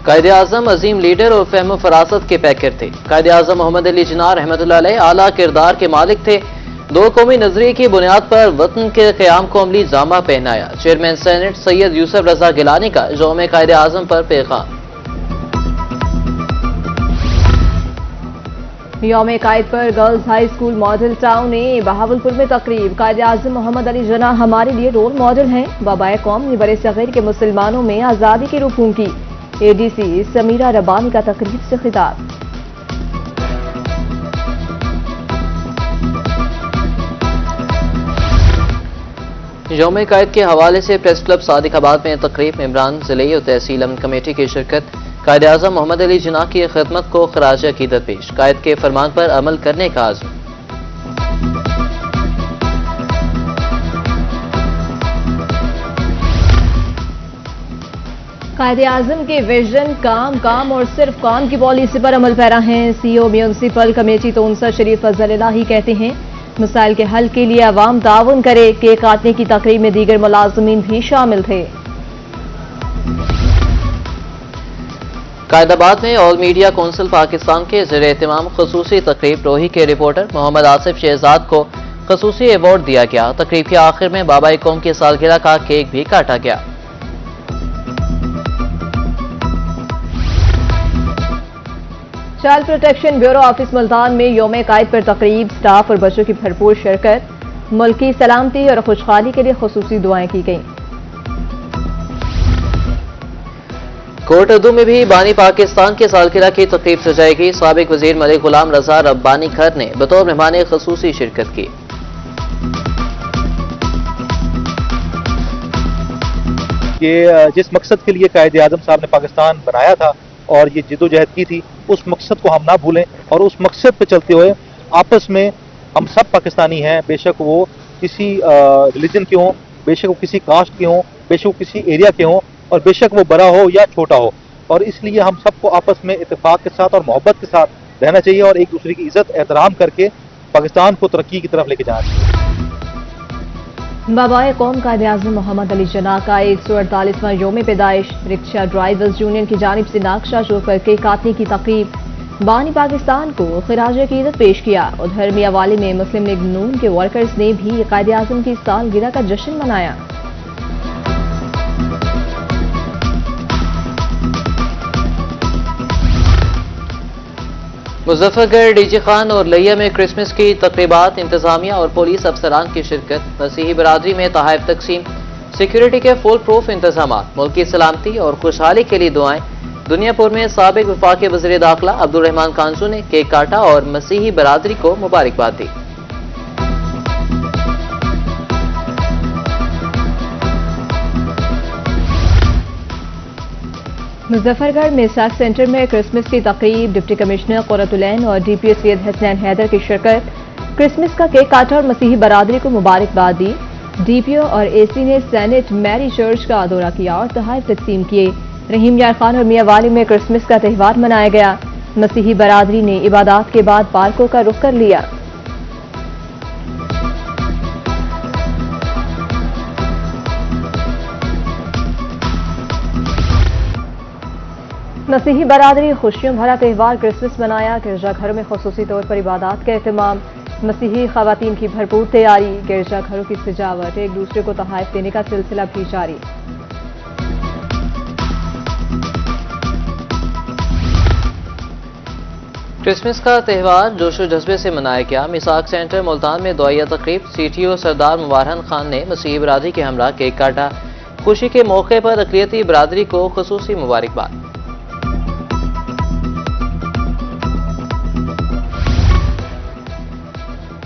कायद-ए-आज़म अजीम leader और फहम फरासत के पैकर थे। कायद-ए-आज़म मोहम्मद अली जिन्ना रहमतुल्लाह अलैह आला किरदार के मालिक थे। दो कौमी नजरिए की बुनियाद पर वतन के क़याम को अमली जामा पहनाया। चेयरमैन सेनेट सैयद यूसुफ रजा गिलानी का यौम कायद-ए-आज़म पर पैगाम। यौम कायद पर girls high school model town ने बहावलपुर में तकरीब। कायद-ए-आज़म मोहम्मद अली जिन्ना हमारे लिए रोल मॉडल हैं। बाबाए कौम ने बड़े सगीर के मुसलमानों में आज़ादी की रूह फूंकी। एडीसी समीरा रब्बानी का तकरीब से खिताब। यौम कायद के हवाले से प्रेस क्लब सादिकाबाद में तकरीब में इमरान ज़िले और तहसील अमन कमेटी की शिरकत। कायद-ए-आज़म मोहम्मद अली जिन्ना की खिदमत को खराज अकीदत पेश। कायद के फरमान पर अमल करने का आज़म। कायद-ए-आज़म के विजन काम काम और सिर्फ काम की पॉलिसी पर अमल पैरा हैं। सीओ म्यूनसिपल कमेटी तोनसा शरीफ फजल इलाही कहते हैं मसाइल के हल के लिए अवाम ताउन करे। केक काटने की तकरीब में दीगर मुलाजमीन भी शामिल थे। कायदाबाद में ऑल मीडिया कौंसिल पाकिस्तान के ज़ेर-ए-एहतमाम ख़ुसूसी तकरीब रोही के रिपोर्टर मोहम्मद आसिफ शहजाद को ख़ुसूसी अवार्ड दिया गया। तकरीब के आखिर में बाबाए कौम की सालगिरह का केक भी काटा गया। Child protection bureau office Multan में यौम कायद पर तकरीब। स्टाफ और बच्चों की भरपूर शिरकत। मुल्की सलामती और खुशहाली के लिए खुसूसी दुआएं की गईं। कोट उर्दू में भी बानी पाकिस्तान के सालगिरह की तकरीब सजाएगी। साबिक वजीर मलिक गुलाम रजा रब्बानी खर ने बतौर मेहमान खसूसी शिरकत की। ये जिस मकसद के लिए कायद-ए-आज़म साहब ने पाकिस्तान बनाया था और ये जिद्दोजहद की थी, उस मकसद को हम ना भूलें और उस मकसद पे चलते हुए आपस में हम सब पाकिस्तानी हैं, बेशक वो किसी रिलीजन के हों, बेशक वो किसी कास्ट के हों, बेशक वो किसी एरिया के हों और बेशक वो बड़ा हो या छोटा हो। और इसलिए हम सबको आपस में इत्तेफाक के साथ और मोहब्बत के साथ रहना चाहिए और एक दूसरे की इज्जत एहतराम करके पाकिस्तान को तरक्की की तरफ लेके जाना चाहिए। बाबाए कौम कायद-ए-आज़म मोहम्मद अली जिन्ना का 148वां यौम पैदाइश। रिक्शा ड्राइवर्स यूनियन की जानिब से नागशा चौक पर केक काटने की तकरीब। बानी पाकिस्तान को खिराज अकीदत पेश किया। उधर मियांवाली में मुस्लिम लीग नून के वर्कर्स ने भी कायद-ए-आज़म की सालगिरह का जश्न मनाया। मुजफ्फरगढ़, डीजी खान और लिया में क्रिसमस की तकरीबात। इंतजामिया और पुलिस अफसरान की शिरकत। मसीही बरादरी में तोहफे तकसीम। सिक्योरिटी के फुल प्रूफ इंतजाम। मुल्क की सलामती और खुशहाली के लिए दुआएं। दुनियापुर में साबिक वफाकी वज़ीर दाखिला अब्दुल रहमान कांजू ने केक काटा और मसीही बरादरी को मुबारकबाद दी। मुजफ्फरगढ़ में साख सेंटर में क्रिसमस की तकरीब। डिप्टी कमिश्नर क़ुर्रतुल-ऐन और डीपीओ सैयद हसनैन हैदर की शिरकत। क्रिसमस का केक काटा और मसीही बरादरी को मुबारकबाद दी। डीपीओ और एसी ने सेनेट मैरी चर्च का दौरा किया और तोहफे तकसीम किए। रहीम यार खान और मियांवाली में क्रिसमस का त्यौहार मनाया गया। मसीही बरादरी ने इबादत के बाद पार्कों का रुख कर लिया। मसीही बरादरी खुशियों भरा त्यौहार क्रिसमस मनाया। गिरजाघरों में खुसूसी तौर पर इबादत का एहतमाम। मसीही खवातीन की भरपूर तैयारी। गिरजाघरों की सजावट। एक दूसरे को तोहफे देने का सिलसिला भी जारी। क्रिसमस का त्यौहार जोशो जज्बे से मनाया गया। मिसाक सेंटर मुल्तान में दुआया तकरीब। सीटीओ सरदार मुबारहन खान ने मसीही बरादरी के हमरा केक काटा। खुशी के मौके पर अक़लियती बरादरी को खुसूसी मुबारकबाद।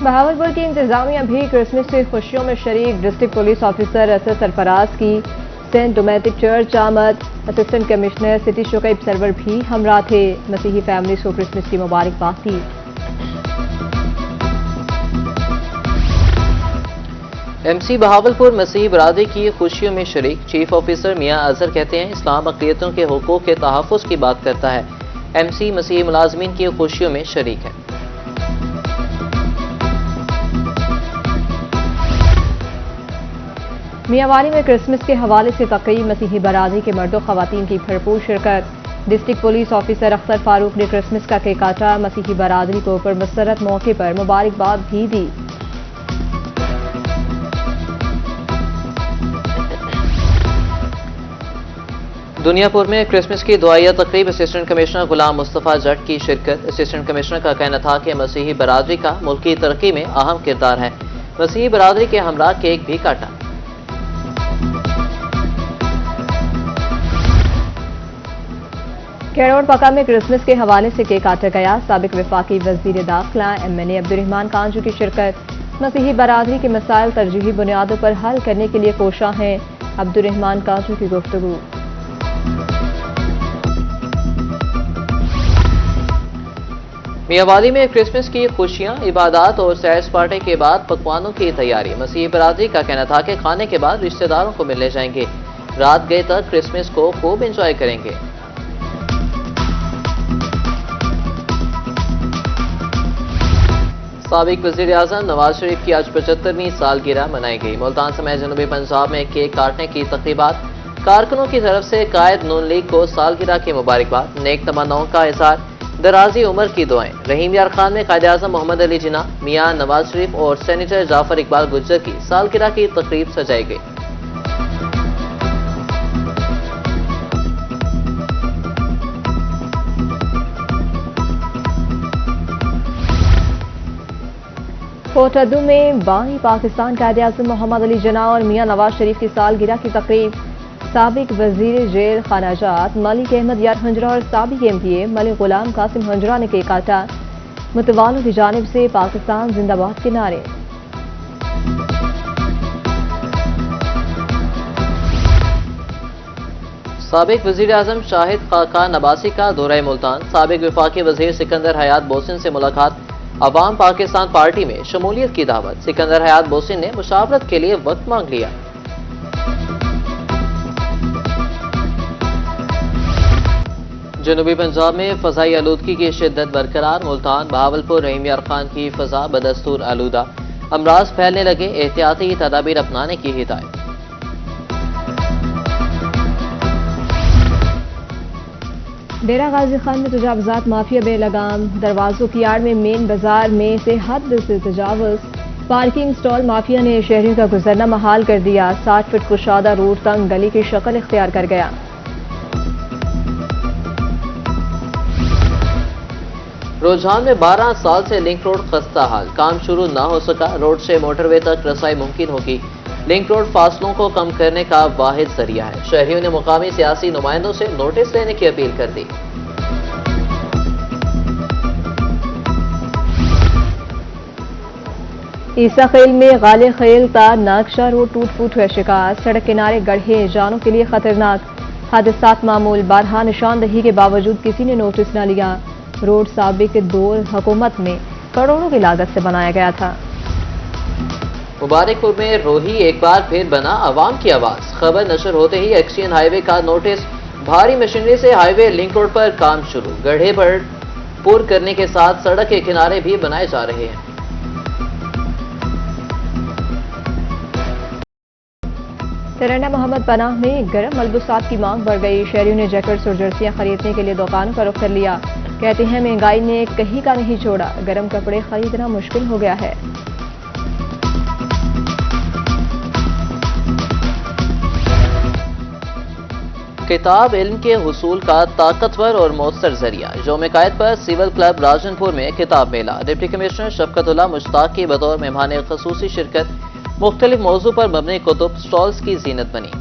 बहावलपुर की इंतजामिया भी क्रिसमस की खुशियों में शरीक। District police officer Asad Sarfaraz की सेंट डोमेटिक चर्च आमद। असिस्टेंट कमिश्नर सिटी शुकैब सरवर भी हमरा थे। मसीही फैमिलीज को क्रिसमस की मुबारकबाद दी। एमसी बहावलपुर मसीही बरादरी की खुशियों में शरीक। चीफ ऑफिसर मियां अजहर कहते हैं इस्लाम अक़लियतों के हुकूक़ के तहफ़्फ़ुज़ की बात करता है। एमसी मसीही मुलाज़मीन की खुशियों में शरीक है। मियांवाली में क्रिसमस के हवाले से तकरीब, मसीही बरादरी के मर्दों खवातीन की भरपूर शिरकत। District police officer Akhtar Farooq ने क्रिसमस का केक काटा, मसीही बरादरी को पुरमसरत मौके पर मुबारकबाद भी दी। दुनियापुर में क्रिसमस की दुआया तकरीब, असिस्टेंट कमिश्नर गुलाम मुस्तफा जट की शिरकत। असिस्टेंट कमिश्नर का कहना था कि मसीही बरादरी का मुल्की तरक्की में अहम किरदार है। मसीही बरादरी के हमरा केक भी काटा। केरोड़ पका में क्रिसमस के हवाले से केक काटा गया। साबिक वफाकी वजीर दाखिला MNA अब्दुर्रहमान कांजू की शिरकत। मसीही बरादरी के मसाइल तरजीही बुनियादों पर हल करने के लिए कोशां हैं। अब्दुर्रहमान कांजू की गुफ्तगू। मियांवाली में क्रिसमस की खुशियां, इबादत और सैर सपाटे के बाद पकवानों की तैयारी। मसीही बरादरी का कहना था कि खाने के बाद रिश्तेदारों को मिलने जाएंगे। रात गए तक क्रिसमस को खूब एंजॉय करेंगे। साबिक वजीर आजम नवाज शरीफ की आज 75वीं सालगिरह मनाई गई। मुल्तान समेत जनूबी पंजाब में केक काटने की तकरीबात। कारकुनों की तरफ से कायद नून लीग को सालगिरह की मुबारकबाद, नेक तमन्नाओं का इज़हार, दराजी उम्र की दुआएं। रहीम यार खान में कायद आजम मोहम्मद अली जिन्ना, मियां नवाज शरीफ और सेनेटर जाफर इकबाल गुज्जर की सालगिरह की तकरीब सजाई गई। कोटद्दू में बानी पाकिस्तान कायद आज़म मोहम्मद अली जिन्ना और मियां नवाज शरीफ की सालगिरह की तकरीब। साबिक वजीर जेल खानाजात मलिक अहमद यार हंजरा और साबिक MPA मलिक गुलाम कासिम हंजरा ने केक काटा। मुतवालों की जानिब से पाकिस्तान जिंदाबाद के नारे। साबिक वजीर आजम शाहिद खाकान अब्बासी का दौरा मुल्तान। साबिक वफाकी वजीर सिकंदर हयात बोसिन से मुलाकात। अवाम पाकिस्तान पार्टी में शमूलियत की दावत। सिकंदर हयात बोसिन ने मुशावरत के लिए वक्त मांग लिया। जनूबी पंजाब में फजाई आलूदगी की शिद्दत बरकरार। मुल्तान, बहावलपुर, रहीम यार खान की फजा बदस्तूर आलूदा। अमराज फैलने लगे, एहतियाती तदाबीर अपनाने की हिदायत। डेरा गाजी खान में तजावजात माफिया बेलगाम। दरवाजों की आड़ में मेन बाजार में से हद से तजावज। पार्किंग स्टॉल माफिया ने शहरियों का गुजरना महाल कर दिया। 60 फीट कुशादा रोड तंग गली की शक्ल इख्तियार कर गया। रुझान में 12 साल से लिंक रोड खस्ता हाल, काम शुरू न हो सका। रोड से मोटरवे तक रसाई मुमकिन होगी। लिंक रोड फासलों को कम करने का वाहिद जरिया है। शहरियों ने मुकामी सियासी नुमाइंदों से नोटिस लेने की अपील कर दी। ईसा खेल में गाले खेल था नागशा रोड टूट फूट हुए शिकार। सड़क किनारे गड्ढे जानों के लिए खतरनाक। हादसात मामूल, बारहा निशानदही के बावजूद किसी ने नोटिस न लिया। रोड साबिक दौर हुकूमत में करोड़ों की लागत से बनाया गया था। मुबारकपुर में रोही एक बार फिर बना अवाम की आवाज। खबर नशर होते ही एक्सचेंज हाईवे का नोटिस। भारी मशीनरी से हाईवे लिंक रोड पर काम शुरू। गड्ढे पर पुर करने के साथ सड़क के किनारे भी बनाए जा रहे हैं। तेरंडा मोहम्मद पनाह में गर्म मलबूसात की मांग बढ़ गई। शहरियों ने जैकेट्स और जर्सियां खरीदने के लिए दुकानों का रुख कर लिया। कहते हैं महंगाई ने कहीं का नहीं छोड़ा, गर्म कपड़े खरीदना मुश्किल हो गया है। किताब इल्म के हुसूल का ताकतवर और मौसर जरिया। यौम कायद पर सिविल क्लब राजनपुर में किताब मेला। डिप्टी कमिश्नर शफकतुल्लाह मुश्ताक की बतौर मेहमान खसूसी शिरकत। मुख्तलिफ मौजू पर मबनी कुतुब स्टॉल्स की जीनत बनी।